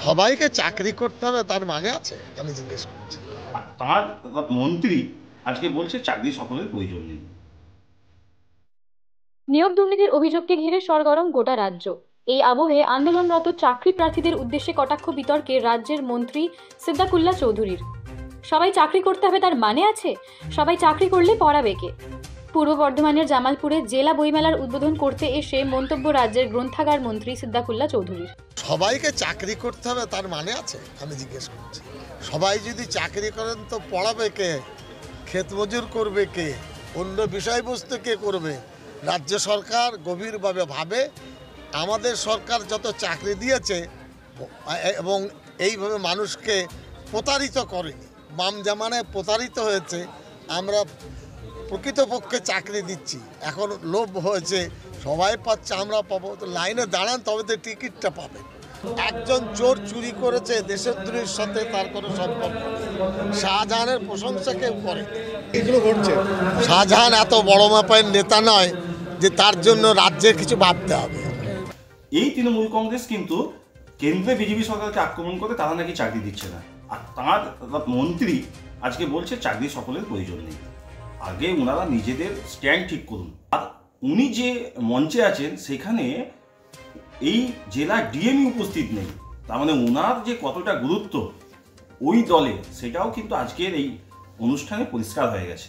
সবাইকে চাকরি করতে হবে তার মানে আছে? আমি জিজ্ঞেস করছি। তার মন্ত্রী আজকে বলছে চাকরি সকলের প্রয়োজন নেই। নিয়োগ দুর্নীতির অভিযোগকে ঘিরে সরগরম গোটা রাজ্য। এই আবহে আন্দোলনরত চাকরি প্রার্থীদের উদ্দেশ্যে কটাক্ষ বিতর্কে রাজ্যের মন্ত্রী সিদ্দাকুল্লা চৌধুরীর। সবাই চাকরি করতে হবে তার মানে আছে? সবাই চাকরি করলে পড়াবে কে? পূর্ব বর্ধমানের জামালপুরে জেলা বইমেলার উদ্বোধন করতে এসে মন্তব্য রাজ্যের গ্রন্থাগার মন্ত্রী সিদ্দাকুল্লা চৌধুরীর। সবাইকে চাকরি করতে হবে তার মানে আছে? আমি জিজ্ঞেস করছি। সবাই যদি চাকরি করেন তো পড়াবে কে? ক্ষেত মজুর করবে কে? অন্য বিষয়বস্তু কে করবে? রাজ্য সরকার গভীরভাবে ভাবে আমাদের সরকার যত চাকরি দিয়েছে এবং এইভাবে মানুষকে প্রতারিত করেনি। বাম জামানায় প্রতারিত হয়েছে, আমরা প্রকৃতপক্ষে চাকরি দিচ্ছি। এখন লোভ হয়েছে সবাই পাচ্ছে আমরা পাবো, তো লাইনে দাঁড়ান তবে তো টিকিটটা পাবে। একজন চোর চুরি করেছে, দেশদ্রোহীর সাথে তার কোনো সম্পর্ক নেই। শাহজাহানের প্রশংসা কেউ করে, এগুলো ঘটছে। শাহজাহান এত বড় মাপের নেতা নয় যে তার জন্য রাজ্যের কিছু ভাবতে হবে। এই তৃণমূল কংগ্রেস কিন্তু কেন্দ্রে বিজেপি সরকারকে আক্রমণ করে তারা নাকি চাকরি দিচ্ছে না, আর তার মন্ত্রী আজকে বলছে চাকরি সকলের প্রয়োজন নেই। আগে ওনারা নিজেদের স্ট্যান্ড ঠিক করুন। আর উনি যে মঞ্চে আছেন সেখানে এই জেলা ডিএমই উপস্থিত নেই, তার মানে ওনার যে কতটা গুরুত্ব ওই দলে সেটাও কিন্তু আজকের এই অনুষ্ঠানে পরিষ্কার হয়ে গেছে।